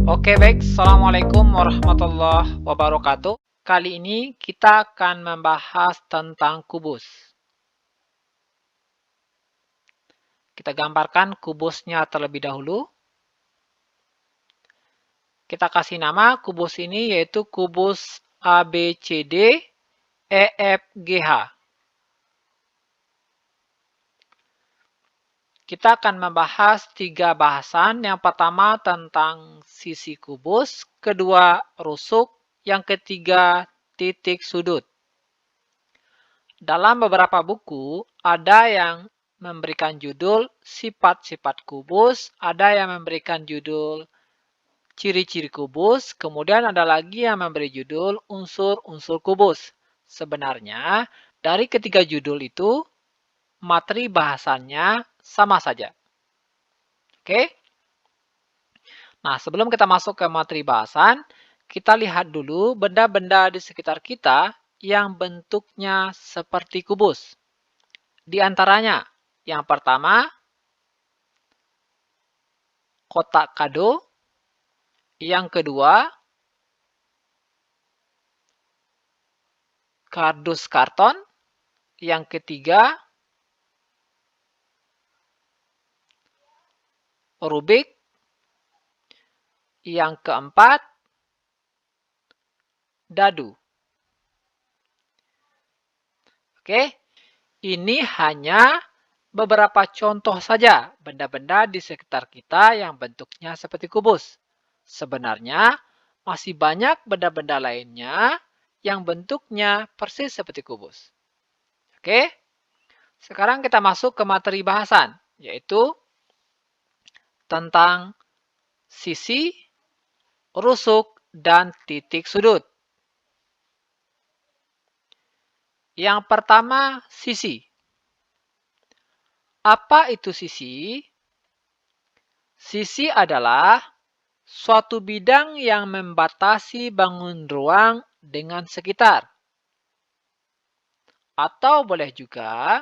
Oke, baik. Assalamualaikum warahmatullahi wabarakatuh. Kali ini kita akan membahas tentang kubus. Kita gambarkan kubusnya terlebih dahulu. Kita kasih nama kubus ini yaitu kubus ABCD EFGH. Kita akan membahas 3 bahasan. Yang pertama tentang sisi kubus, kedua rusuk, yang ketiga titik sudut. Dalam beberapa buku, ada yang memberikan judul sifat-sifat kubus, ada yang memberikan judul ciri-ciri kubus, kemudian ada lagi yang memberi judul unsur-unsur kubus. Sebenarnya, dari ketiga judul itu, materi bahasannya sama saja. Oke? Nah, sebelum kita masuk ke materi bahasan, kita lihat dulu benda-benda di sekitar kita yang bentuknya seperti kubus. Di antaranya, yang pertama, kotak kado. Yang kedua, kardus karton. Yang ketiga, Rubik. Yang keempat, dadu. Oke, ini hanya beberapa contoh saja benda-benda di sekitar kita yang bentuknya seperti kubus. Sebenarnya masih banyak benda-benda lainnya yang bentuknya persis seperti kubus. Oke, sekarang kita masuk ke materi bahasan, yaitu tentang sisi, rusuk, dan titik sudut. Yang pertama, sisi. Apa itu sisi? Sisi adalah suatu bidang yang membatasi bangun ruang dengan sekitar. Atau boleh juga,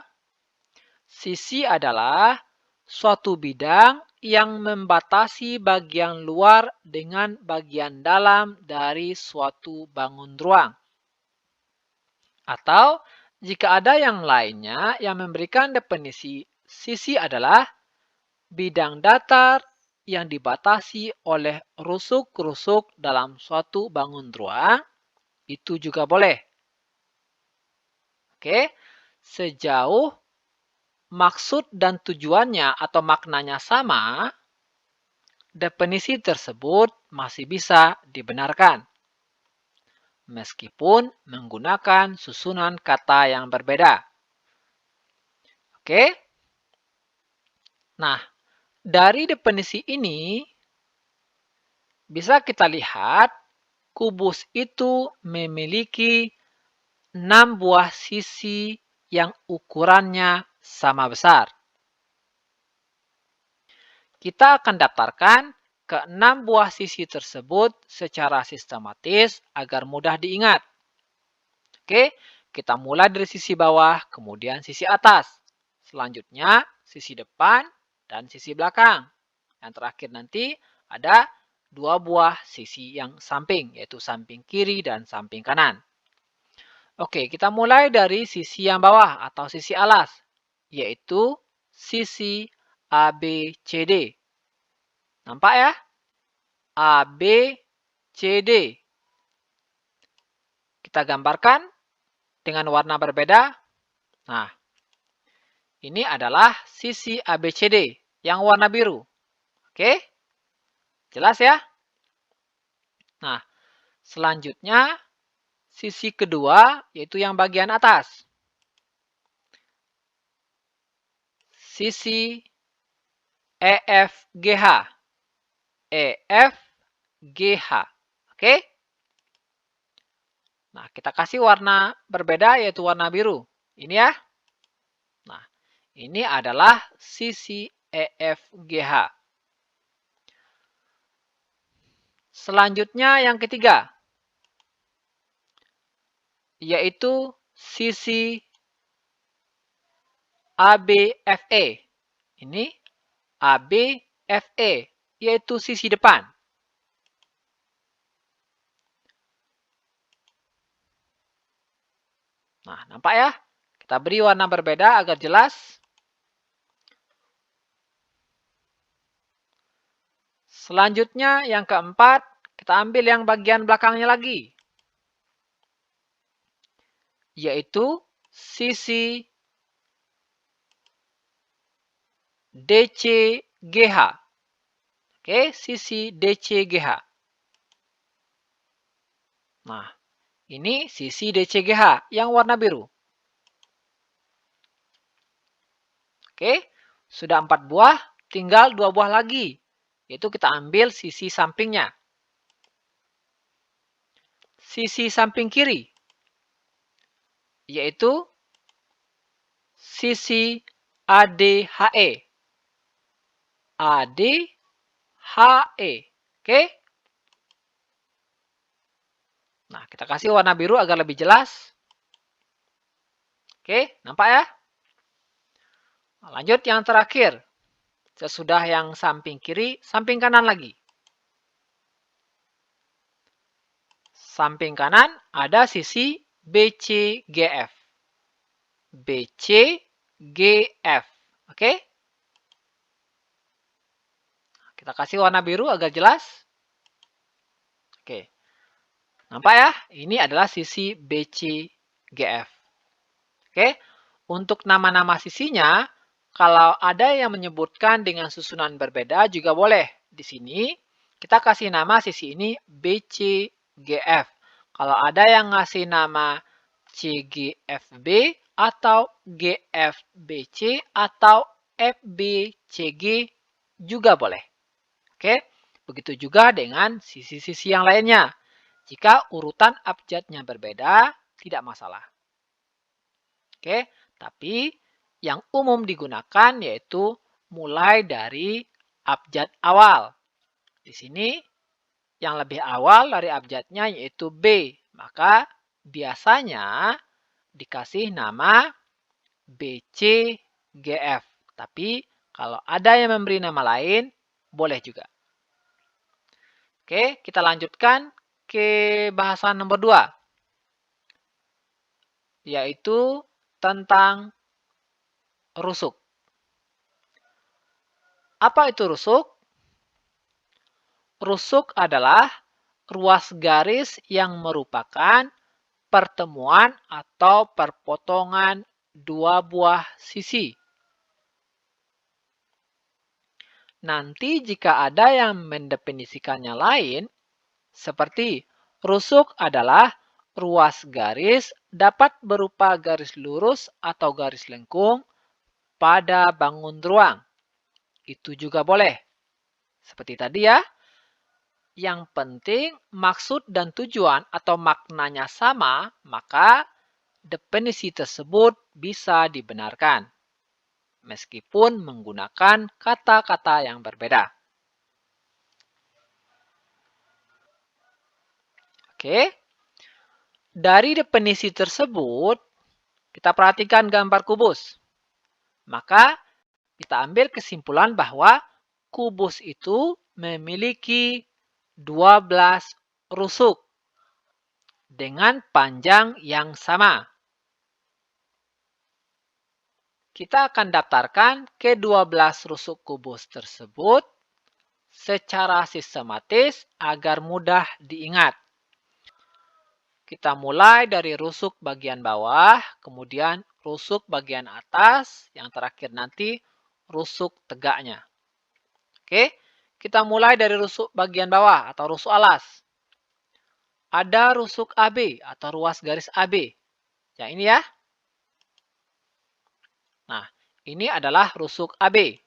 sisi adalah suatu bidang yang membatasi bagian luar dengan bagian dalam dari suatu bangun ruang. Atau jika ada yang lainnya yang memberikan definisi sisi adalah bidang datar yang dibatasi oleh rusuk-rusuk dalam suatu bangun ruang, itu juga boleh. Oke, sejauh maksud dan tujuannya atau maknanya sama, definisi tersebut masih bisa dibenarkan. Meskipun menggunakan susunan kata yang berbeda. Oke? Nah, dari definisi ini, bisa kita lihat kubus itu memiliki 6 buah sisi yang ukurannya sama besar. Kita akan daftarkan ke-6 buah sisi tersebut secara sistematis agar mudah diingat. Oke, kita mulai dari sisi bawah, kemudian sisi atas. Selanjutnya, sisi depan dan sisi belakang. Yang terakhir nanti ada 2 buah sisi yang samping, yaitu samping kiri dan samping kanan. Oke, kita mulai dari sisi yang bawah atau sisi alas, yaitu sisi ABCD. Nampak ya? ABCD. Kita gambarkan dengan warna berbeda. Nah, ini adalah sisi ABCD yang warna biru. Oke? Jelas ya? Nah, selanjutnya sisi kedua yaitu yang bagian atas. Sisi EFGH. EFGH. Oke? Nah, kita kasih warna berbeda yaitu warna biru. Ini ya. Nah, ini adalah sisi EFGH. Selanjutnya yang ketiga, yaitu sisi ABFE. Ini ABFE, yaitu sisi depan. Nah, nampak ya? Kita beri warna berbeda agar jelas. Selanjutnya, yang keempat, kita ambil yang bagian belakangnya lagi, yaitu sisi DCGH. Oke, sisi DCGH. Nah, ini sisi DCGH yang warna biru. Oke, sudah 4 buah, tinggal 2 buah lagi, yaitu kita ambil sisi sampingnya. Sisi samping kiri, yaitu sisi ADHE. ADHE. Oke. Nah, kita kasih warna biru agar lebih jelas. Oke, nampak ya? Nah, lanjut yang terakhir. Sesudah yang samping kiri, samping kanan lagi. Samping kanan ada sisi BCGF. BCGF. Oke? Kita kasih warna biru agar jelas. Oke. Nampak ya? Ini adalah sisi BCGF. Oke? Untuk nama-nama sisinya, kalau ada yang menyebutkan dengan susunan berbeda juga boleh. Di sini, kita kasih nama sisi ini BCGF. Kalau ada yang ngasih nama CGFB atau GFBC atau FBCG juga boleh. Oke, begitu juga dengan sisi-sisi yang lainnya. Jika urutan abjadnya berbeda, tidak masalah. Oke, tapi yang umum digunakan yaitu mulai dari abjad awal. Di sini yang lebih awal dari abjadnya yaitu B. Maka biasanya dikasih nama BCGF. Tapi kalau ada yang memberi nama lain, boleh juga. Oke, kita lanjutkan ke bahasan nomor 2. Yaitu tentang rusuk. Apa itu rusuk? Rusuk adalah ruas garis yang merupakan pertemuan atau perpotongan dua buah sisi. Nanti jika ada yang mendefinisikannya lain, seperti rusuk adalah ruas garis dapat berupa garis lurus atau garis lengkung pada bangun ruang. Itu juga boleh. Seperti tadi ya. Yang penting maksud dan tujuan atau maknanya sama, maka definisi tersebut bisa dibenarkan. Meskipun menggunakan kata-kata yang berbeda. Oke. Dari definisi tersebut, kita perhatikan gambar kubus. Maka kita ambil kesimpulan bahwa kubus itu memiliki 12 rusuk dengan panjang yang sama. Kita akan daftarkan ke-12 rusuk kubus tersebut secara sistematis agar mudah diingat. Kita mulai dari rusuk bagian bawah, kemudian rusuk bagian atas, yang terakhir nanti rusuk tegaknya. Oke, kita mulai dari rusuk bagian bawah atau rusuk alas. Ada rusuk AB atau ruas garis AB. Yang ini ya. Nah, ini adalah rusuk AB.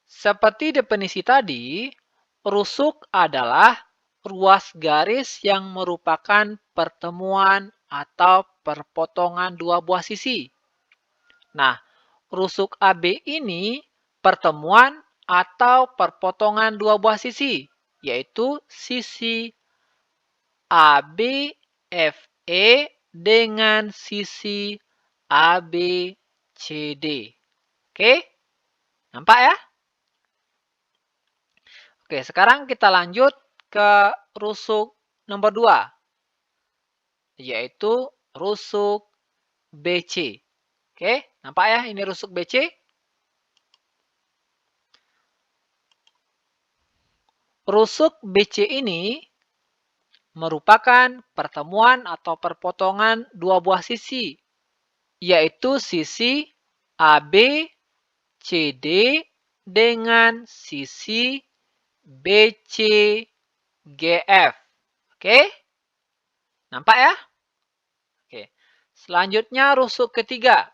Seperti definisi tadi, rusuk adalah ruas garis yang merupakan pertemuan atau perpotongan dua buah sisi. Nah, rusuk AB ini pertemuan atau perpotongan dua buah sisi, yaitu sisi ABFE dengan sisi ABCD. Oke, nampak ya? Oke, sekarang kita lanjut ke rusuk nomor 2, yaitu rusuk BC. Oke, nampak ya ini rusuk BC? Rusuk BC ini merupakan pertemuan atau perpotongan dua buah sisi, yaitu sisi AB CD dengan sisi BCGF. Oke? Nampak ya? Oke. Selanjutnya rusuk ketiga,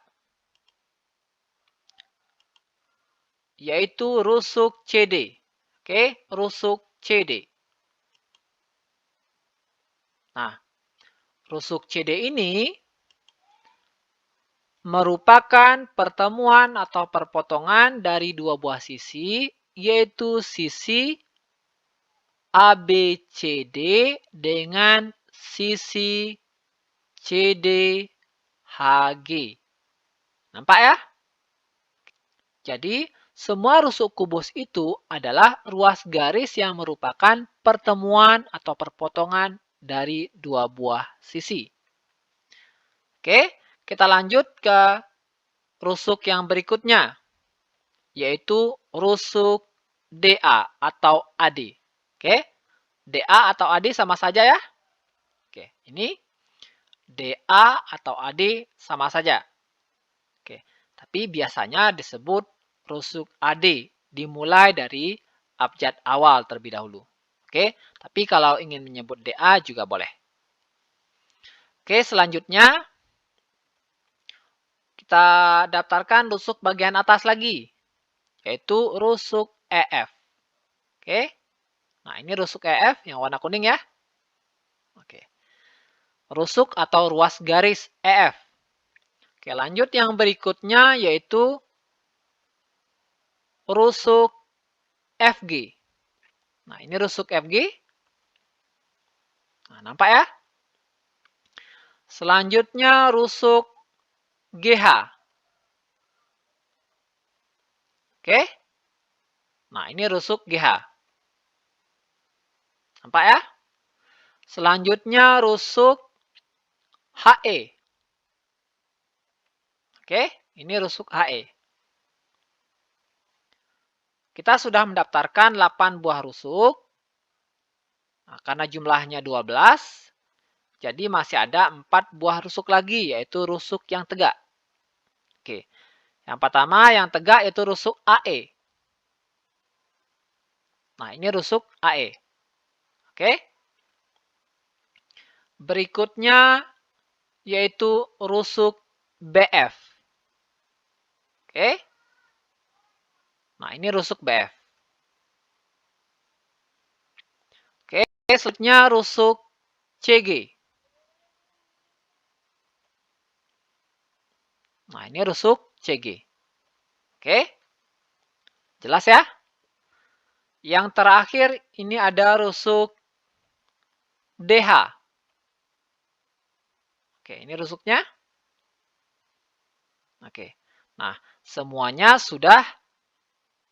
yaitu rusuk CD. Oke, rusuk CD. Nah, rusuk CD ini merupakan pertemuan atau perpotongan dari dua buah sisi, yaitu sisi ABCD dengan sisi CDHG. Nampak ya? Jadi, semua rusuk kubus itu adalah ruas garis yang merupakan pertemuan atau perpotongan dari dua buah sisi. Oke, kita lanjut ke rusuk yang berikutnya, yaitu rusuk DA atau AD. Oke, DA atau AD sama saja ya. Oke, ini DA atau AD sama saja. Oke, tapi biasanya disebut rusuk AD dimulai dari abjad awal terlebih dahulu. Oke, tapi kalau ingin menyebut DA juga boleh. Oke, selanjutnya kita daftarkan rusuk bagian atas lagi, yaitu rusuk EF. Oke, nah ini rusuk EF yang warna kuning ya. Oke, rusuk atau ruas garis EF. Oke, lanjut yang berikutnya yaitu rusuk FG. Nah, ini rusuk FG. Nah, nampak ya? Selanjutnya rusuk GH. Oke? Nah, ini rusuk GH. Nampak ya? Selanjutnya rusuk HE. Oke? Ini rusuk HE. Kita sudah mendaftarkan 8 buah rusuk. Nah, karena jumlahnya 12, jadi masih ada 4 buah rusuk lagi, yaitu rusuk yang tegak. Oke. Yang pertama yang tegak yaitu rusuk AE. Nah, ini rusuk AE. Oke. Berikutnya yaitu rusuk BF. Oke. Nah, ini rusuk BF. Oke, selanjutnya rusuk CG. Nah, ini rusuk CG. Oke. Jelas ya? Yang terakhir ini ada rusuk DH. Oke, ini rusuknya. Oke. Nah, semuanya sudah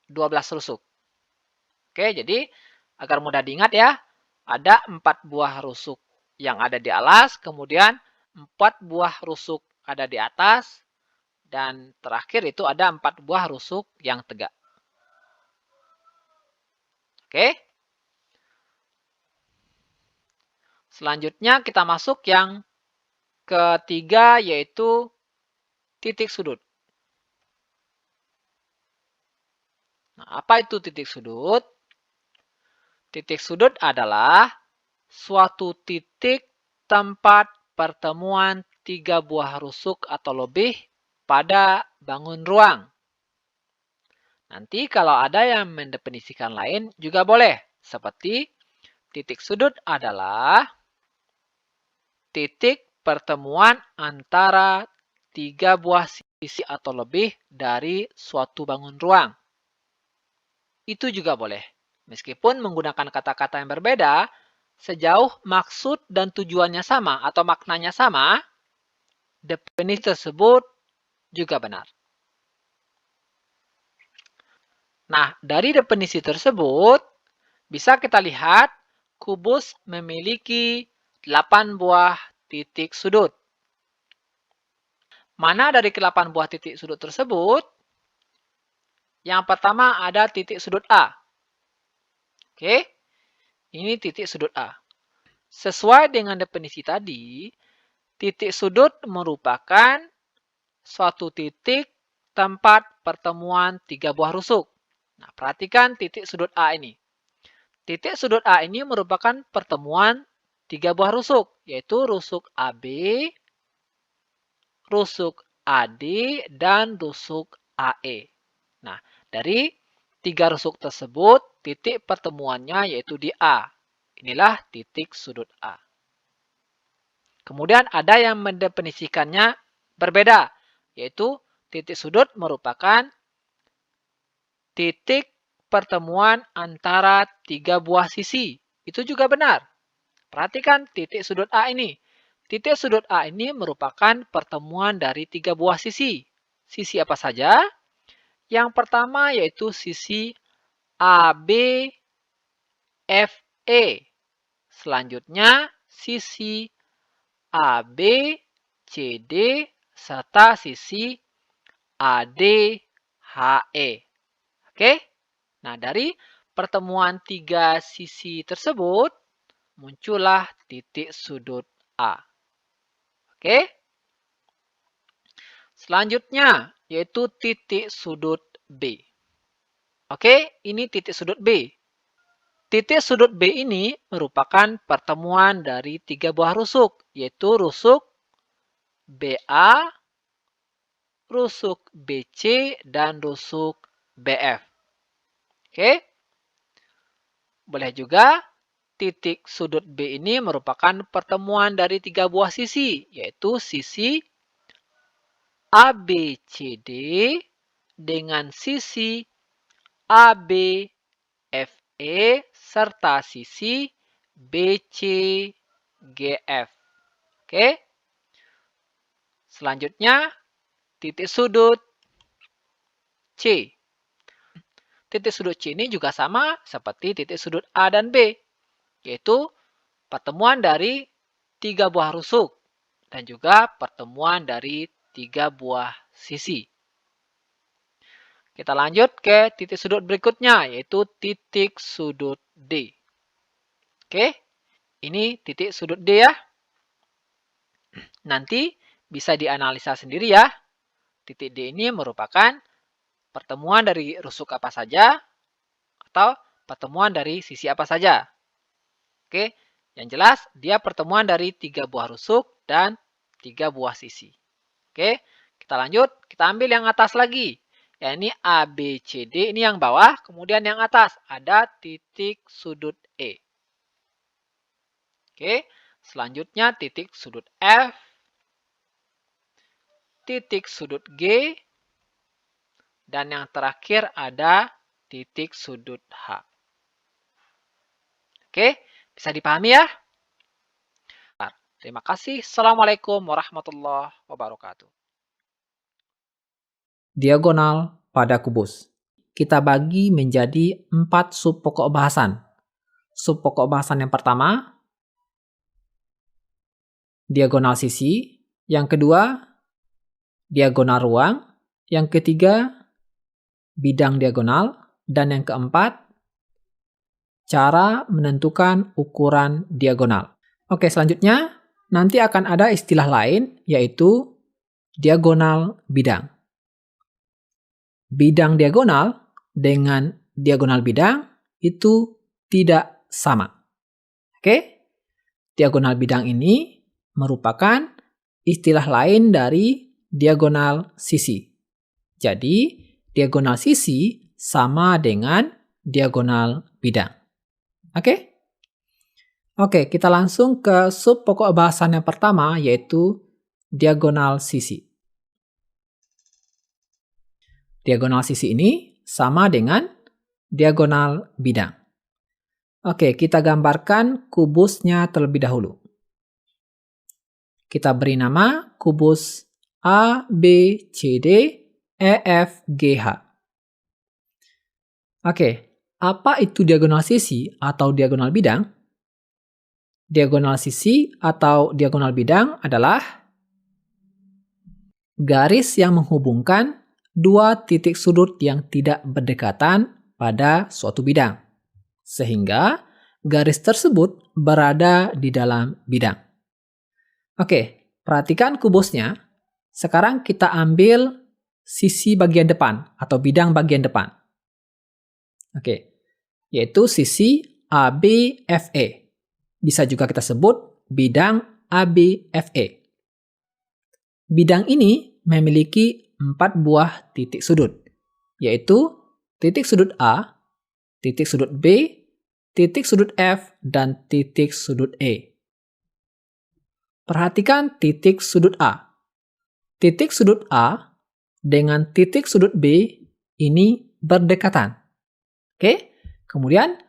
12 rusuk. Oke, jadi agar mudah diingat ya, ada 4 buah rusuk yang ada di alas, kemudian 4 buah rusuk ada di atas, dan terakhir itu ada 4 buah rusuk yang tegak. Oke. Selanjutnya kita masuk yang ketiga yaitu titik sudut. Nah, apa itu titik sudut? Titik sudut adalah suatu titik tempat pertemuan 3 buah rusuk atau lebih pada bangun ruang. Nanti kalau ada yang mendefinisikan lain juga boleh. Seperti titik sudut adalah titik pertemuan antara 3 buah sisi atau lebih dari suatu bangun ruang. Itu juga boleh. Meskipun menggunakan kata-kata yang berbeda, sejauh maksud dan tujuannya sama atau maknanya sama, definisi tersebut juga benar. Nah, dari definisi tersebut, bisa kita lihat kubus memiliki 8 buah titik sudut. Mana dari ke-8 buah titik sudut tersebut? Yang pertama ada titik sudut A. Oke, ini titik sudut A. Sesuai dengan definisi tadi, titik sudut merupakan suatu titik tempat pertemuan tiga buah rusuk. Nah, perhatikan titik sudut A ini. Titik sudut A ini merupakan pertemuan tiga buah rusuk, yaitu rusuk AB, rusuk AD, dan rusuk AE. Nah, dari tiga rusuk tersebut, titik pertemuannya yaitu di A. Inilah titik sudut A. Kemudian ada yang mendefinisikannya berbeda, yaitu titik sudut merupakan titik pertemuan antara tiga buah sisi. Itu juga benar. Perhatikan titik sudut A ini. Titik sudut A ini merupakan pertemuan dari tiga buah sisi. Sisi apa saja? Yang pertama yaitu sisi ABFE. Selanjutnya sisi ABCD serta sisi ADHE. Oke? Nah, dari pertemuan tiga sisi tersebut muncullah titik sudut A. Oke? Selanjutnya yaitu titik sudut B. Oke, ini titik sudut B. Titik sudut B ini merupakan pertemuan dari tiga buah rusuk, yaitu rusuk BA, rusuk BC, dan rusuk BF. Oke? Boleh juga titik sudut B ini merupakan pertemuan dari tiga buah sisi, yaitu sisi ABCD dengan sisi ABFE serta sisi BCGF. Oke. Selanjutnya, titik sudut C. Titik sudut C ini juga sama seperti titik sudut A dan B, yaitu pertemuan dari tiga buah rusuk dan juga pertemuan dari tiga buah sisi. Kita lanjut ke titik sudut berikutnya, yaitu titik sudut D. Oke, ini titik sudut D ya. Nanti bisa dianalisa sendiri ya. Titik D ini merupakan pertemuan dari rusuk apa saja atau pertemuan dari sisi apa saja. Oke, yang jelas dia pertemuan dari tiga buah rusuk dan tiga buah sisi. Oke, kita lanjut. Kita ambil yang atas lagi. Ya, ini A, B, C, D. Ini yang bawah. Kemudian yang atas ada titik sudut E. Oke, selanjutnya titik sudut F, titik sudut G, dan yang terakhir ada titik sudut H. Oke, bisa dipahami ya? Terima kasih. Assalamualaikum warahmatullahi wabarakatuh. Diagonal pada kubus. Kita bagi menjadi 4 sub pokok bahasan. Sub pokok bahasan yang pertama, diagonal sisi. Yang kedua, diagonal ruang. Yang ketiga, bidang diagonal. Dan yang keempat, cara menentukan ukuran diagonal. Oke, selanjutnya nanti akan ada istilah lain, yaitu diagonal bidang. Bidang diagonal dengan diagonal bidang itu tidak sama. Oke? Diagonal bidang ini merupakan istilah lain dari diagonal sisi. Jadi, diagonal sisi sama dengan diagonal bidang. Oke? Oke, kita langsung ke sub pokok bahasan yang pertama, yaitu diagonal sisi. Diagonal sisi ini sama dengan diagonal bidang. Oke, kita gambarkan kubusnya terlebih dahulu. Kita beri nama kubus A, B, C, D, E, F, G, H. Oke, apa itu diagonal sisi atau diagonal bidang? Diagonal sisi atau diagonal bidang adalah garis yang menghubungkan dua titik sudut yang tidak berdekatan pada suatu bidang, sehingga garis tersebut berada di dalam bidang. Oke, perhatikan kubusnya. Sekarang kita ambil sisi bagian depan atau bidang bagian depan. Oke, yaitu sisi ABFE. Bisa juga kita sebut bidang ABFE. Bidang ini memiliki 4 buah titik sudut, yaitu titik sudut A, titik sudut B, titik sudut F, dan titik sudut E. Perhatikan titik sudut A. Titik sudut A dengan titik sudut B ini berdekatan. Oke, kemudian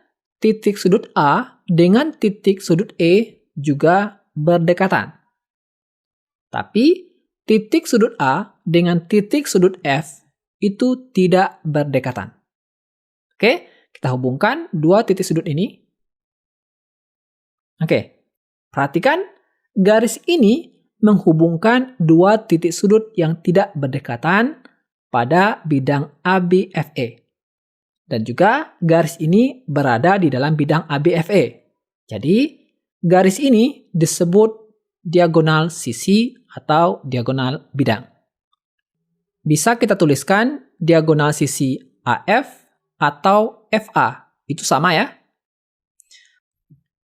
titik sudut A dengan titik sudut E juga berdekatan. Tapi titik sudut A dengan titik sudut F itu tidak berdekatan. Oke, kita hubungkan dua titik sudut ini. Oke, perhatikan garis ini menghubungkan dua titik sudut yang tidak berdekatan pada bidang ABFE. Dan juga garis ini berada di dalam bidang ABFE. Jadi, garis ini disebut diagonal sisi atau diagonal bidang. Bisa kita tuliskan diagonal sisi AF atau FA. Itu sama ya.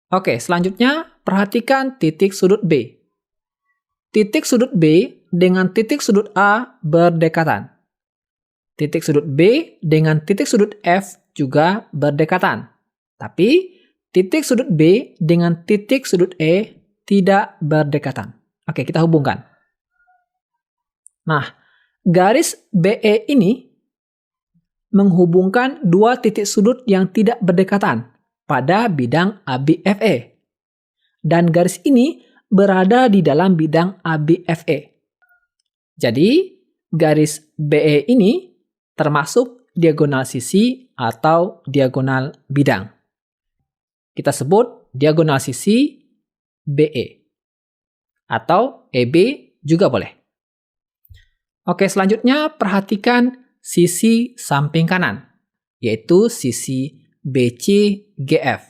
Oke, selanjutnya perhatikan titik sudut B. Titik sudut B dengan titik sudut A berdekatan. Titik sudut B dengan titik sudut F juga berdekatan. Tapi titik sudut B dengan titik sudut E tidak berdekatan. Oke, kita hubungkan. Nah, garis BE ini menghubungkan dua titik sudut yang tidak berdekatan pada bidang ABFE. Dan garis ini berada di dalam bidang ABFE. Jadi, garis BE ini termasuk diagonal sisi atau diagonal bidang. Kita sebut diagonal sisi BE. Atau EB juga boleh. Oke, selanjutnya perhatikan sisi samping kanan, yaitu sisi BCGF.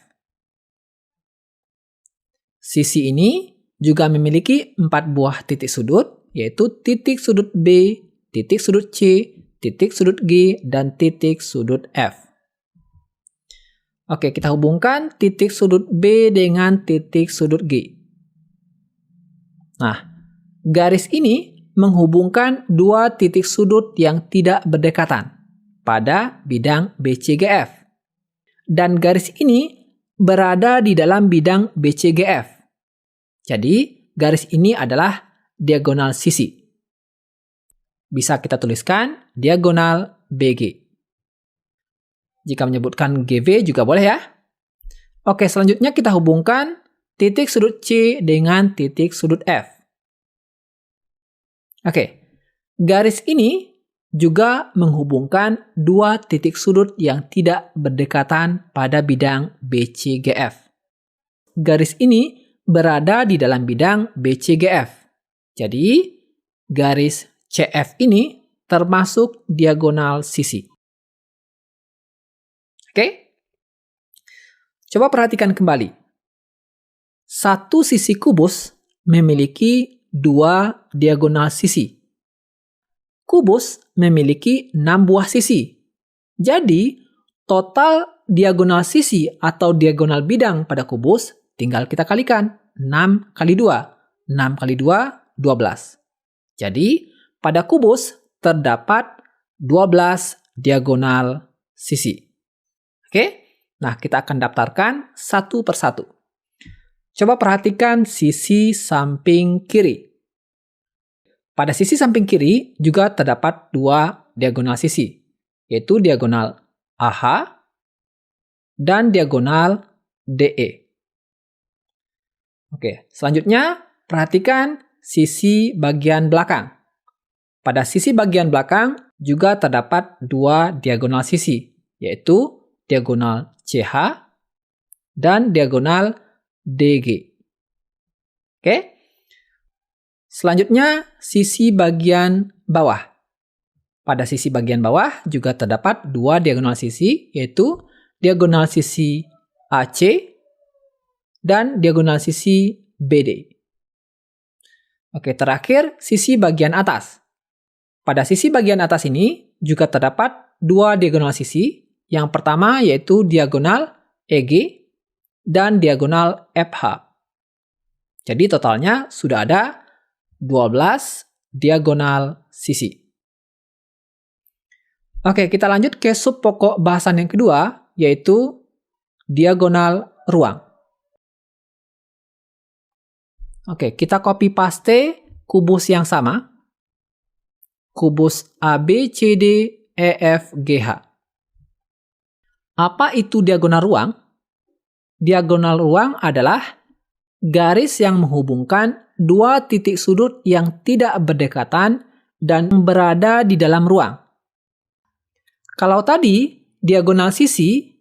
Sisi ini juga memiliki 4 buah titik sudut, yaitu titik sudut B, titik sudut C, titik sudut G, dan titik sudut F. Oke, kita hubungkan titik sudut B dengan titik sudut G. Nah, garis ini menghubungkan dua titik sudut yang tidak berdekatan pada bidang BCGF. Dan garis ini berada di dalam bidang BCGF. Jadi, garis ini adalah diagonal sisi. Bisa kita tuliskan diagonal BG. Jika menyebutkan GV juga boleh ya. Oke, selanjutnya kita hubungkan titik sudut C dengan titik sudut F. Oke, garis ini juga menghubungkan dua titik sudut yang tidak berdekatan pada bidang BCGF. Garis ini berada di dalam bidang BCGF. Jadi, garis CF ini termasuk diagonal sisi. Oke? Coba perhatikan kembali. Satu sisi kubus memiliki dua diagonal sisi. Kubus memiliki 6 buah sisi. Jadi, total diagonal sisi atau diagonal bidang pada kubus tinggal kita kalikan. 6 kali 2. 6 kali 2, 12. Jadi, pada kubus terdapat 12 diagonal sisi. Oke? Nah, kita akan daftarkan satu persatu. Coba perhatikan sisi samping kiri. Pada sisi samping kiri juga terdapat 2 diagonal sisi, yaitu diagonal AH dan diagonal DE. Oke, selanjutnya perhatikan sisi bagian belakang. Pada sisi bagian belakang juga terdapat 2 diagonal sisi, yaitu diagonal CH dan diagonal DG. Oke. Selanjutnya, sisi bagian bawah. Pada sisi bagian bawah juga terdapat dua diagonal sisi, yaitu diagonal sisi AC dan diagonal sisi BD. Oke, terakhir sisi bagian atas. Pada sisi bagian atas ini juga terdapat dua diagonal sisi. Yang pertama yaitu diagonal EG dan diagonal FH. Jadi totalnya sudah ada 12 diagonal sisi. Oke, kita lanjut ke sub pokok bahasan yang kedua, yaitu diagonal ruang. Oke, kita copy paste kubus yang sama. Kubus ABCD EFGH. Apa itu diagonal ruang? Diagonal ruang adalah garis yang menghubungkan dua titik sudut yang tidak berdekatan dan berada di dalam ruang. Kalau tadi diagonal sisi,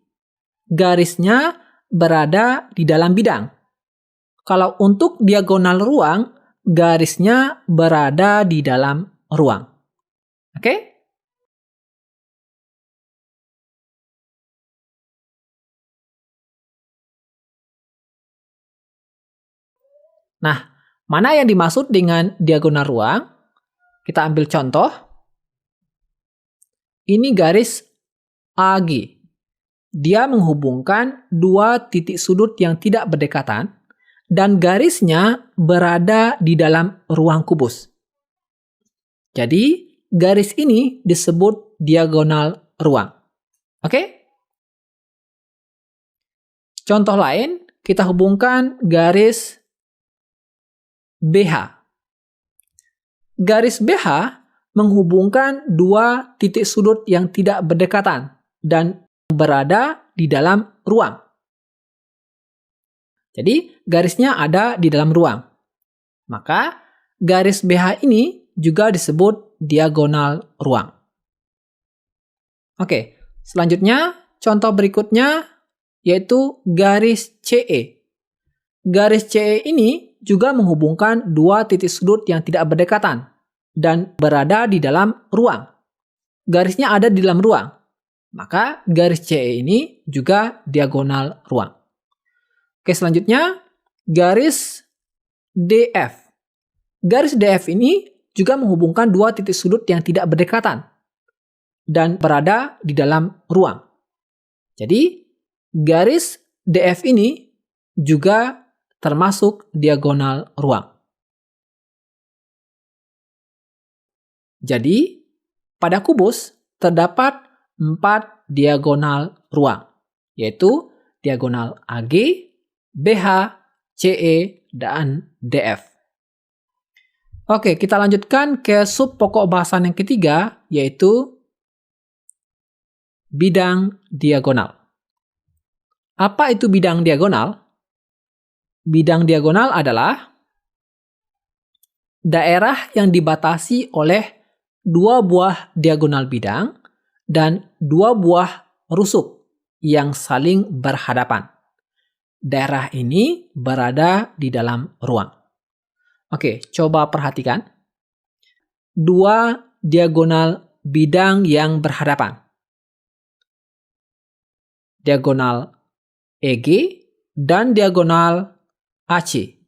garisnya berada di dalam bidang. Kalau untuk diagonal ruang, garisnya berada di dalam ruang. Oke? Nah, mana yang dimaksud dengan diagonal ruang? Kita ambil contoh. Ini garis AG. Dia menghubungkan dua titik sudut yang tidak berdekatan dan garisnya berada di dalam ruang kubus. Jadi, garis ini disebut diagonal ruang. Oke? Contoh lain, kita hubungkan garis BH. Garis BH menghubungkan dua titik sudut yang tidak berdekatan dan berada di dalam ruang. Jadi, garisnya ada di dalam ruang. Maka, garis BH ini juga disebut diagonal ruang. Oke, selanjutnya contoh berikutnya yaitu garis CE. Garis CE ini juga menghubungkan dua titik sudut yang tidak berdekatan dan berada di dalam ruang. Garisnya ada di dalam ruang. Maka garis CE ini juga diagonal ruang. Oke, selanjutnya garis DF. Garis DF ini juga menghubungkan dua titik sudut yang tidak berdekatan dan berada di dalam ruang. Jadi, garis DF ini juga termasuk diagonal ruang. Jadi, pada kubus terdapat 4 diagonal ruang, yaitu diagonal AG, BH, CE, dan DF. Oke, kita lanjutkan ke sub pokok bahasan yang ketiga, yaitu bidang diagonal. Apa itu bidang diagonal? Bidang diagonal adalah daerah yang dibatasi oleh dua buah diagonal bidang dan dua buah rusuk yang saling berhadapan. Daerah ini berada di dalam ruang. Oke, coba perhatikan. Dua diagonal bidang yang berhadapan. Diagonal EG dan diagonal AC.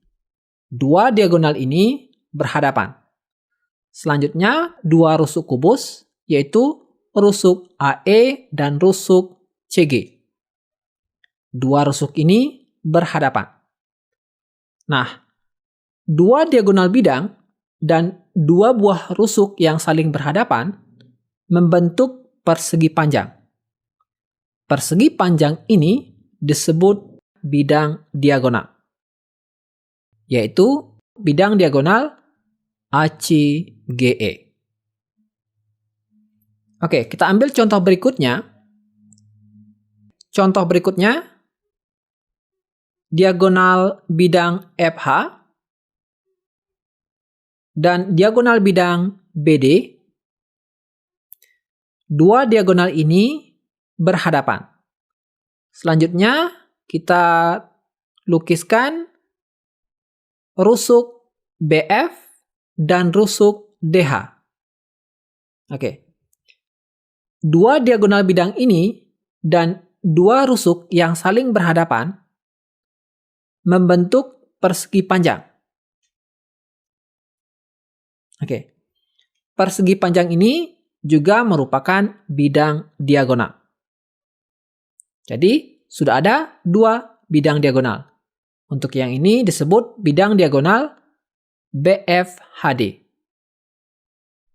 Dua diagonal ini berhadapan. Selanjutnya, dua rusuk kubus, yaitu rusuk AE dan rusuk CG. Dua rusuk ini berhadapan. Nah, dua diagonal bidang dan dua buah rusuk yang saling berhadapan membentuk persegi panjang. Persegi panjang ini disebut bidang diagonal, yaitu bidang diagonal ACGE. Oke, kita ambil contoh berikutnya. Contoh berikutnya, diagonal bidang FH dan diagonal bidang BD. Dua diagonal ini berhadapan. Selanjutnya, kita lukiskan rusuk BF dan rusuk DH. Oke. Dua diagonal bidang ini dan dua rusuk yang saling berhadapan membentuk persegi panjang. Oke. Persegi panjang ini juga merupakan bidang diagonal. Jadi, sudah ada dua bidang diagonal. Untuk yang ini disebut bidang diagonal BFHD.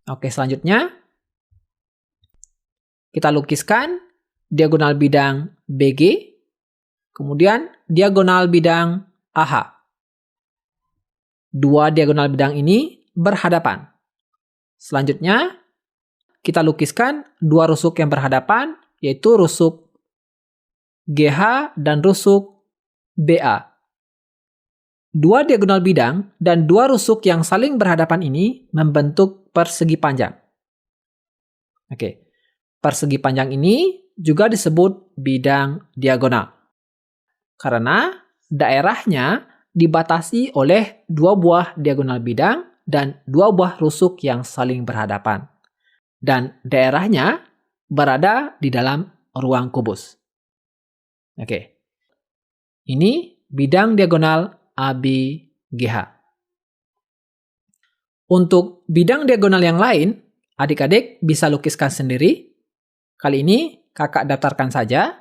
Oke, selanjutnya kita lukiskan diagonal bidang BG, kemudian diagonal bidang AH. Dua diagonal bidang ini berhadapan. Selanjutnya, kita lukiskan dua rusuk yang berhadapan, yaitu rusuk GH dan rusuk BA. Dua diagonal bidang dan dua rusuk yang saling berhadapan ini membentuk persegi panjang. Oke. Persegi panjang ini juga disebut bidang diagonal. Karena daerahnya dibatasi oleh dua buah diagonal bidang dan dua buah rusuk yang saling berhadapan. Dan daerahnya berada di dalam ruang kubus. Oke. Ini bidang diagonal ABGH. Untuk bidang diagonal yang lain, adik-adik bisa lukiskan sendiri. Kali ini kakak daftarkan saja.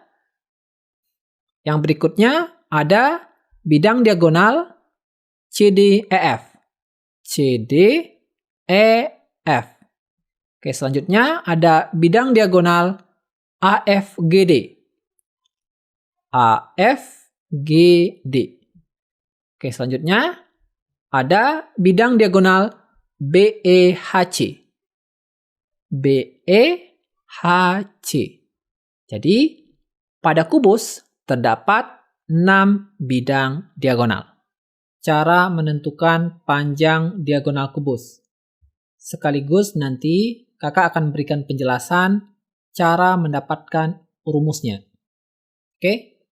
Yang berikutnya ada bidang diagonal CDEF. CDEF. Oke, selanjutnya ada bidang diagonal AFGD. AFGD. Oke, selanjutnya ada bidang diagonal BEHC. BEHC. Jadi, pada kubus terdapat 6 bidang diagonal. Cara menentukan panjang diagonal kubus. Sekaligus nanti kakak akan berikan penjelasan cara mendapatkan rumusnya. Oke?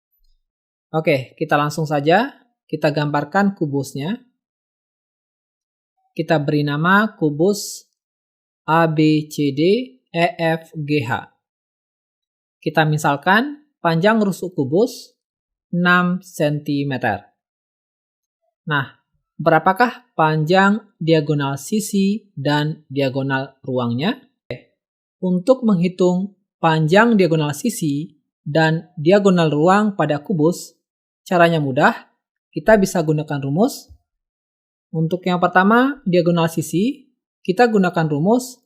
Oke, kita langsung saja. Kita gambarkan kubusnya. Kita beri nama kubus ABCD EFGH. Kita misalkan panjang rusuk kubus 6 cm. Nah, berapakah panjang diagonal sisi dan diagonal ruangnya? Untuk menghitung panjang diagonal sisi dan diagonal ruang pada kubus, caranya mudah. Kita bisa gunakan rumus. Untuk yang pertama, diagonal sisi, kita gunakan rumus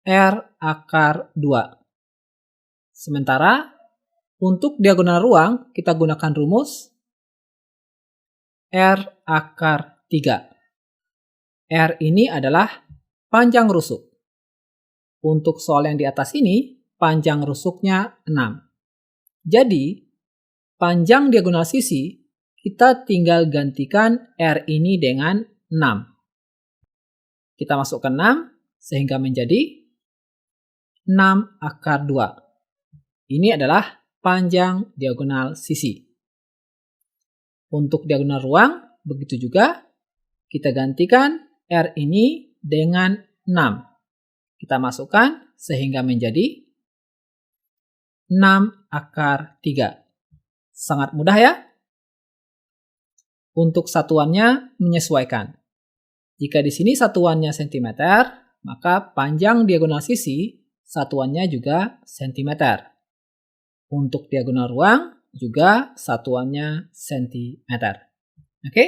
R⁻². Sementara, untuk diagonal ruang, kita gunakan rumus R⁻3. R ini adalah panjang rusuk. Untuk soal yang di atas ini, panjang rusuknya 6. Jadi, panjang diagonal sisi, kita tinggal gantikan R ini dengan 6. Kita masukkan 6, sehingga menjadi 6⁻². Ini adalah panjang diagonal sisi. Untuk diagonal ruang, begitu juga. Kita gantikan R ini dengan 6. Kita masukkan sehingga menjadi 6⁻3. Sangat mudah ya? Untuk satuannya menyesuaikan. Jika di sini satuannya cm, maka panjang diagonal sisi satuannya juga cm. Untuk diagonal ruang juga satuannya cm. Oke?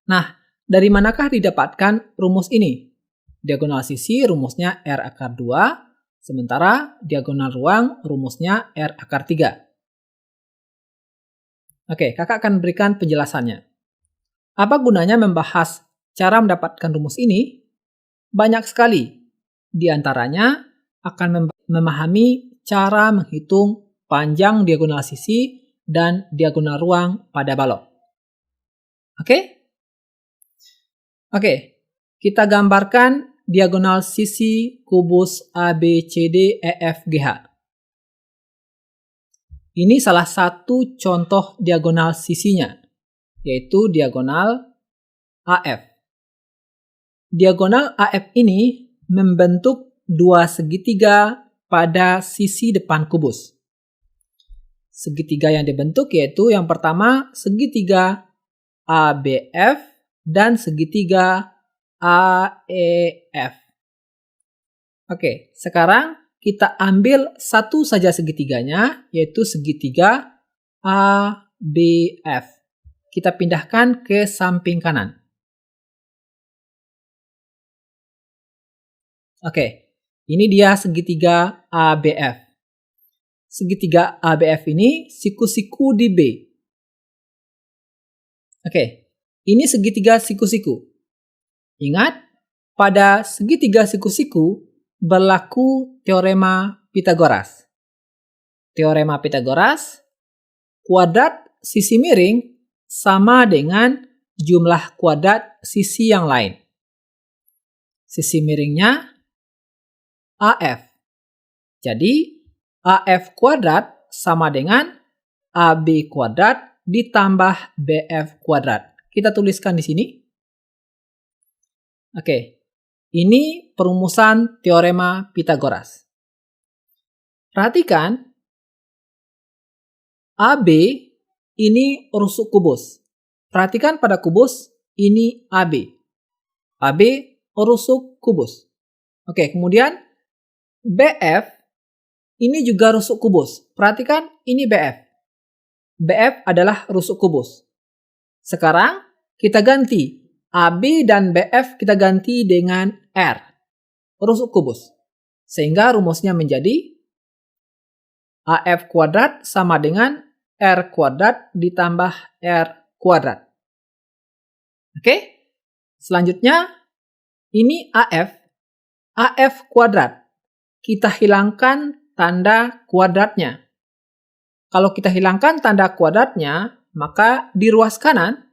Nah, dari manakah didapatkan rumus ini? Diagonal sisi rumusnya R⁻², sementara diagonal ruang rumusnya R⁻3. Oke, kakak akan berikan penjelasannya. Apa gunanya membahas cara mendapatkan rumus ini? Banyak sekali. Di antaranya akan memahami cara menghitung panjang diagonal sisi dan diagonal ruang pada balok. Oke? Oke, kita gambarkan diagonal sisi kubus ABCDEFGH. Ini salah satu contoh diagonal sisinya. yaitu diagonal AF. Diagonal AF ini membentuk dua segitiga pada sisi depan kubus. Segitiga yang dibentuk yaitu yang pertama segitiga ABF dan segitiga AEF. Oke, sekarang kita ambil satu saja segitiganya, yaitu segitiga ABF. Kita pindahkan ke samping kanan. Oke, ini dia segitiga ABF. Segitiga ABF ini siku-siku di B. Oke, ini segitiga siku-siku. Ingat, pada segitiga siku-siku berlaku teorema Pythagoras. Teorema Pythagoras, kuadrat sisi miring sama dengan jumlah kuadrat sisi yang lain. Sisi miringnya AF. Jadi, AF kuadrat sama dengan AB kuadrat ditambah BF kuadrat. Kita tuliskan di sini. Oke, ini perumusan teorema Pythagoras. Perhatikan, AB ini rusuk kubus. Perhatikan pada kubus, ini AB. AB rusuk kubus. Oke, kemudian BF ini juga rusuk kubus. Perhatikan, ini BF. BF adalah rusuk kubus. Sekarang kita ganti AB dan BF, kita ganti dengan R, rusuk kubus. Sehingga rumusnya menjadi AF kuadrat sama dengan R kuadrat ditambah R kuadrat. Oke? Selanjutnya, ini AF. AF kuadrat. Kita hilangkan tanda kuadratnya. Kalau kita hilangkan tanda kuadratnya, maka di ruas kanan,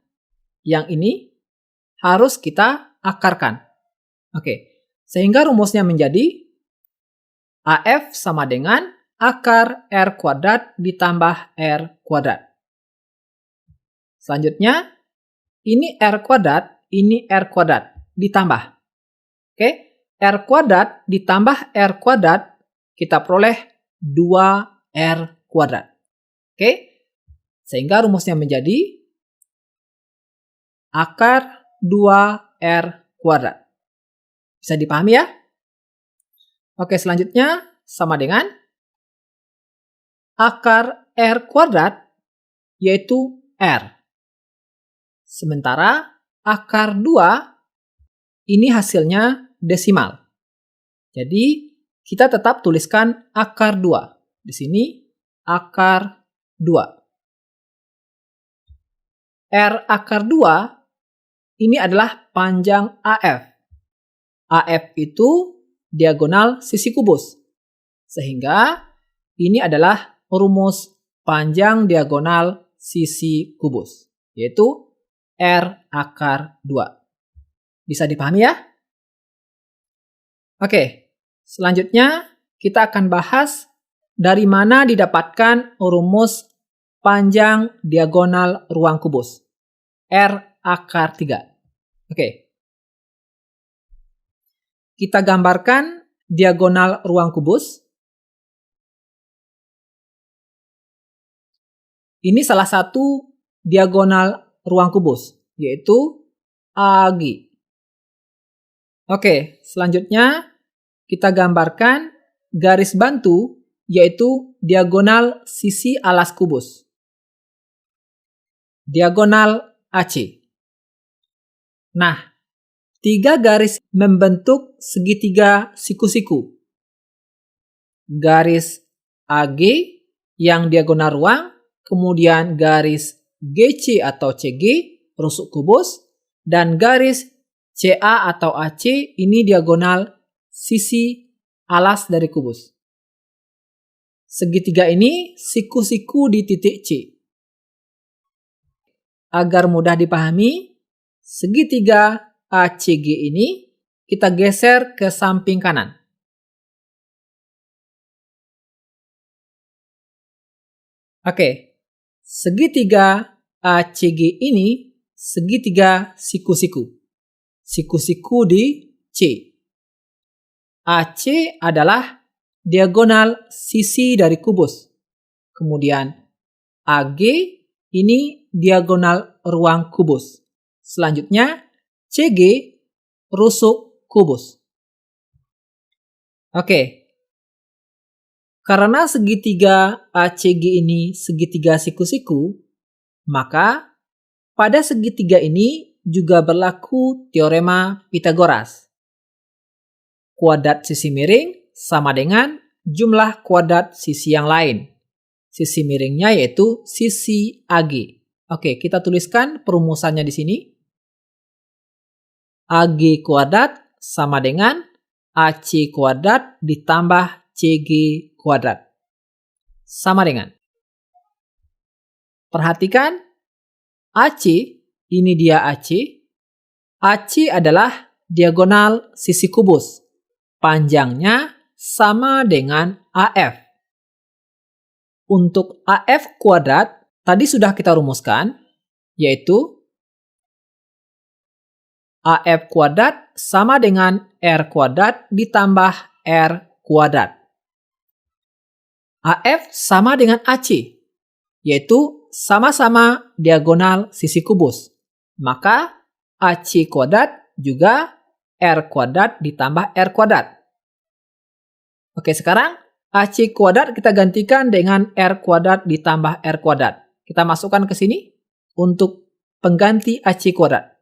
yang ini harus kita akarkan. Oke, sehingga rumusnya menjadi AF sama dengan akar R kuadrat ditambah R kuadrat. Selanjutnya, ini R kuadrat, ini R kuadrat, ditambah. Oke, R kuadrat ditambah R kuadrat, kita peroleh 2R kuadrat. Oke, sehingga rumusnya menjadi akar 2R kuadrat. Bisa dipahami ya? Oke, selanjutnya sama dengan akar R kuadrat, yaitu R. Sementara akar 2, ini hasilnya desimal. Jadi, kita tetap tuliskan akar 2. Di sini, akar 2. R akar 2 ini adalah panjang AF. AF itu diagonal sisi kubus. Sehingga ini adalah rumus panjang diagonal sisi kubus, yaitu R akar 2. Bisa dipahami ya? Oke, selanjutnya kita akan bahas dari mana didapatkan rumus panjang diagonal ruang kubus. R akar 3. Oke. Kita gambarkan diagonal ruang kubus. Ini salah satu diagonal ruang kubus, yaitu AG. Oke, selanjutnya kita gambarkan garis bantu, yaitu diagonal sisi alas kubus. Diagonal AC. Nah, 3 garis membentuk segitiga siku-siku. Garis AG yang diagonal ruang, kemudian garis GC atau CG, rusuk kubus, dan garis CA atau AC ini diagonal sisi alas dari kubus. Segitiga ini siku-siku di titik C. Agar mudah dipahami, segitiga ACG ini kita geser ke samping kanan. Oke, segitiga ACG ini segitiga siku-siku. Siku-siku di C. AC adalah diagonal sisi dari kubus. Kemudian AG ini diagonal ruang kubus. Selanjutnya CG rusuk kubus. Oke. Karena segitiga ACG ini segitiga siku-siku, maka pada segitiga ini juga berlaku teorema Pythagoras. Kuadrat sisi miring sama dengan jumlah kuadrat sisi yang lain. Sisi miringnya yaitu sisi AG. Oke, kita tuliskan perumusannya di sini. AG kuadrat sama dengan AC kuadrat ditambah CG kuadrat. Sama dengan. Perhatikan, AC, ini dia AC. AC adalah diagonal sisi kubus. Panjangnya sama dengan AF. Untuk AF kuadrat, tadi sudah kita rumuskan, yaitu AF kuadrat sama dengan R kuadrat ditambah R kuadrat. AF sama dengan AC, yaitu sama-sama diagonal sisi kubus. Maka AC kuadrat juga R kuadrat ditambah R kuadrat. Oke, sekarang AC kuadrat kita gantikan dengan R kuadrat ditambah R kuadrat. Kita masukkan ke sini untuk pengganti AC kuadrat.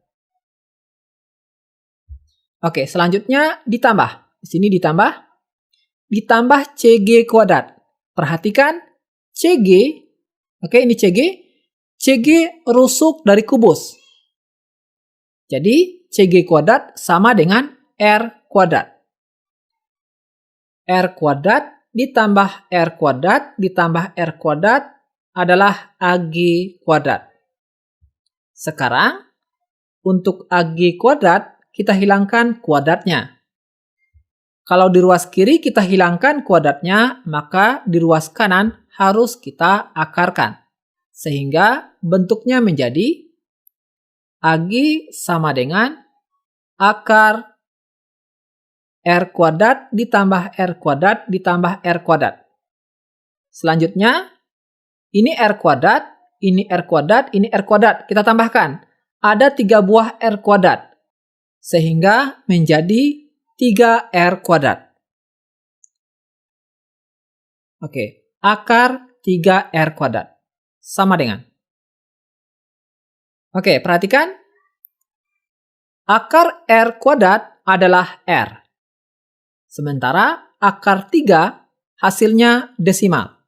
Oke, selanjutnya ditambah. Di sini ditambah CG kuadrat. Perhatikan CG, oke ini CG. CG rusuk dari kubus. Jadi CG kuadrat sama dengan R kuadrat. R kuadrat ditambah R kuadrat ditambah R kuadrat adalah AG kuadrat. Sekarang, untuk AG kuadrat, kita hilangkan kuadratnya. Kalau di ruas kiri kita hilangkan kuadratnya, maka di ruas kanan harus kita akarkan. Sehingga bentuknya menjadi AG sama dengan akar R kuadrat ditambah R kuadrat ditambah R kuadrat. Selanjutnya, ini R kuadrat, ini R kuadrat, ini R kuadrat. Kita tambahkan. Ada 3 buah R kuadrat. Sehingga menjadi 3R kuadrat. Oke, akar 3R kuadrat. Sama dengan. Oke, perhatikan. Akar R kuadrat adalah R. Sementara akar 3 hasilnya desimal.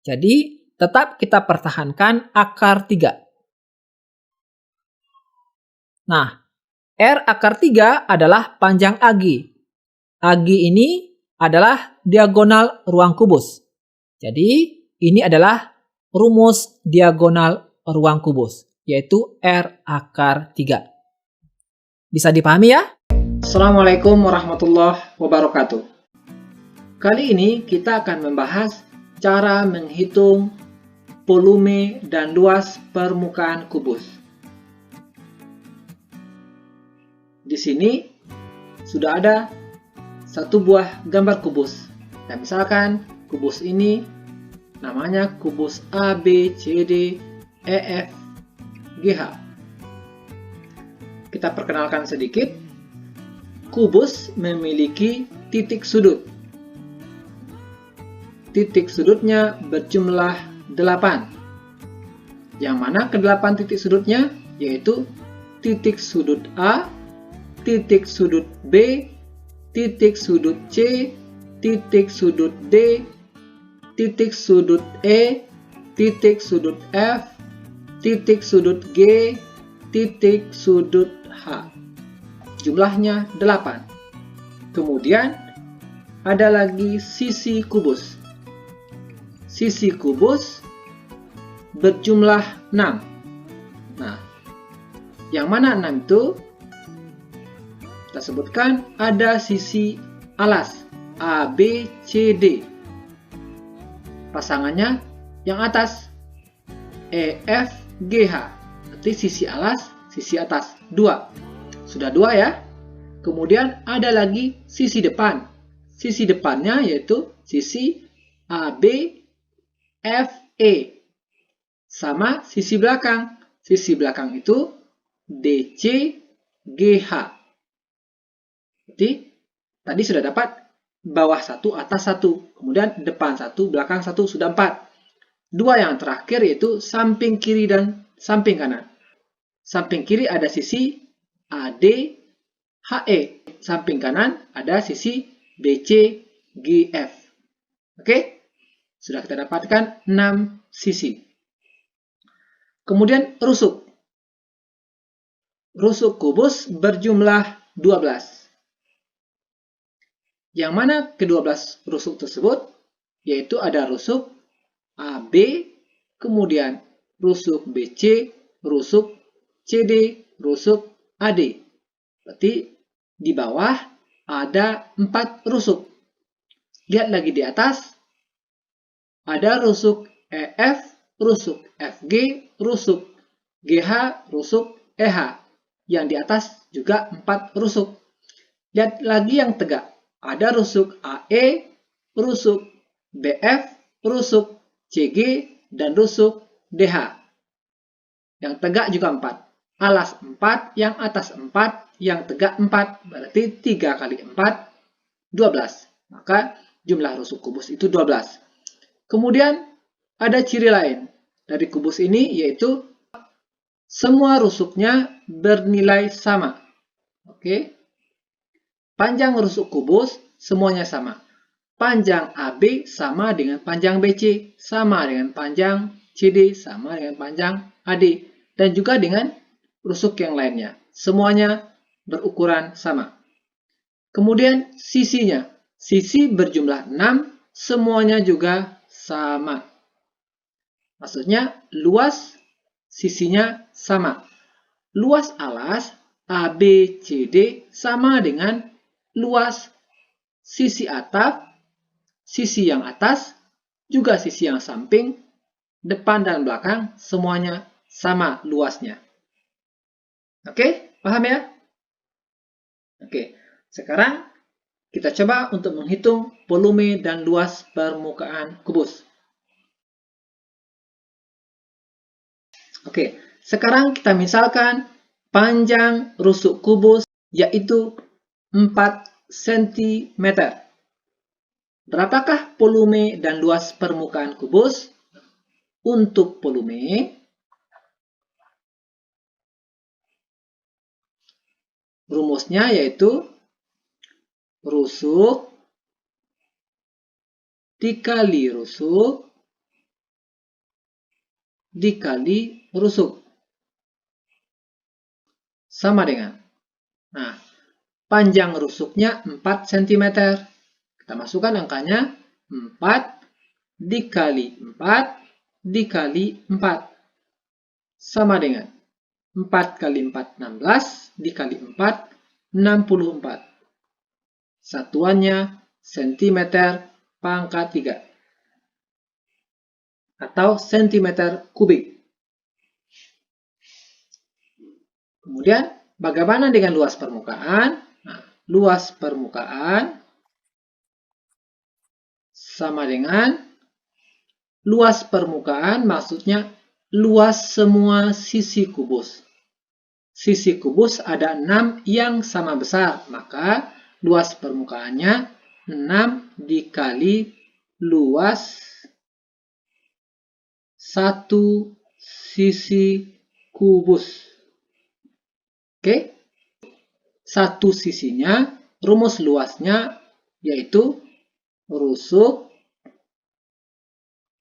Jadi, tetap kita pertahankan akar 3. Nah, R akar 3 adalah panjang AG. AG ini adalah diagonal ruang kubus. Jadi, ini adalah rumus diagonal ruang kubus, yaitu R akar 3. Bisa dipahami ya? Assalamualaikum warahmatullahi wabarakatuh. Kali ini kita akan membahas cara menghitung volume dan luas permukaan kubus. Di sini sudah ada satu buah gambar kubus. Dan misalkan kubus ini namanya kubus A, B, C, D, E, F, G, H. Kita perkenalkan sedikit. Kubus memiliki titik sudut. Titik sudutnya berjumlah 8. Yang mana ke-8 titik sudutnya? Yaitu titik sudut A, titik sudut B, titik sudut C, titik sudut D, titik sudut E, titik sudut F, titik sudut G, titik sudut H. Jumlahnya 8. Kemudian ada lagi sisi kubus. Sisi kubus berjumlah 6. Nah, yang mana 6 itu? Kita sebutkan ada sisi alas A, B, C, D. Pasangannya yang atas E, F, GH. Berarti sisi alas, sisi atas. 2. Sudah 2 ya. Kemudian ada lagi sisi depan. Sisi depannya yaitu sisi AB, FE. Sama sisi belakang. Sisi belakang itu DC, GH. Jadi, tadi sudah dapat bawah 1, atas 1. Kemudian depan 1, belakang 1, sudah 4. 2 yang terakhir yaitu samping kiri dan samping kanan. Samping kiri ada sisi AD, HE. Samping kanan ada sisi BC, GF. Oke? Sudah kita dapatkan 6 sisi. Kemudian rusuk. Rusuk kubus berjumlah 12. Yang mana ke-12 rusuk tersebut? Yaitu ada rusuk AB, kemudian rusuk BC, rusuk CD, rusuk AD. Berarti di bawah ada 4 rusuk. Lihat lagi di atas, ada rusuk EF, rusuk FG, rusuk GH, rusuk EH. Yang di atas juga 4 rusuk. Lihat lagi yang tegak. Ada rusuk AE, rusuk BF, rusuk CG, dan rusuk DH. Yang tegak juga 4. Alas 4, yang atas 4, yang tegak 4. Berarti 3 kali 4, 12. Maka jumlah rusuk kubus itu 12. Kemudian ada ciri lain dari kubus ini, yaitu semua rusuknya bernilai sama. Oke. Panjang rusuk kubus semuanya sama. Panjang AB sama dengan panjang BC, sama dengan panjang CD, sama dengan panjang AD. Dan juga dengan rusuk yang lainnya. Semuanya berukuran sama. Kemudian sisinya. Sisi berjumlah 6, semuanya juga sama. Maksudnya luas sisinya sama. Luas alas ABCD sama dengan luas sisi atap, sisi yang atas, juga sisi yang samping, depan dan belakang, semuanya sama luasnya. Oke, paham ya? Oke, sekarang kita coba untuk menghitung volume dan luas permukaan kubus. Oke, sekarang kita misalkan panjang rusuk kubus yaitu 4 cm. Berapakah volume dan luas permukaan kubus? Untuk volume, rumusnya yaitu rusuk dikali rusuk dikali rusuk. Sama dengan. Nah, panjang rusuknya 4 cm. Kita masukkan angkanya 4 dikali 4 dikali 4. Sama dengan 4 kali 4, 16, dikali 4, 64. Satuannya cm pangkat 3. Atau cm kubik. Kemudian, bagaimana dengan luas permukaan? Nah, luas permukaan sama dengan luas permukaan, maksudnya luas semua sisi kubus. Sisi kubus ada 6 yang sama besar, maka luas permukaannya 6 dikali luas satu sisi kubus. Oke, satu sisinya, rumus luasnya yaitu rusuk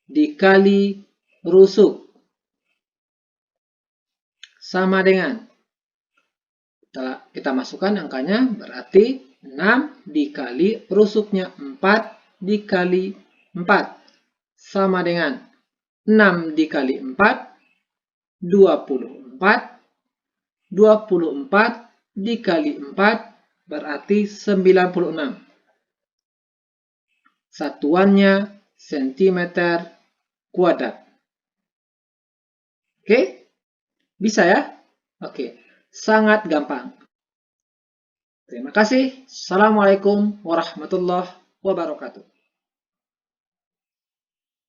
dikali rusuk. Sama dengan, kita masukkan angkanya, berarti 6 dikali rusuknya 4 dikali 4. Sama dengan 6 dikali 4, 24. 24 dikali 4 berarti 96. Satuannya cm kuadrat. Oke, Bisa ya? Oke, sangat gampang. Terima kasih. Assalamualaikum warahmatullahi wabarakatuh.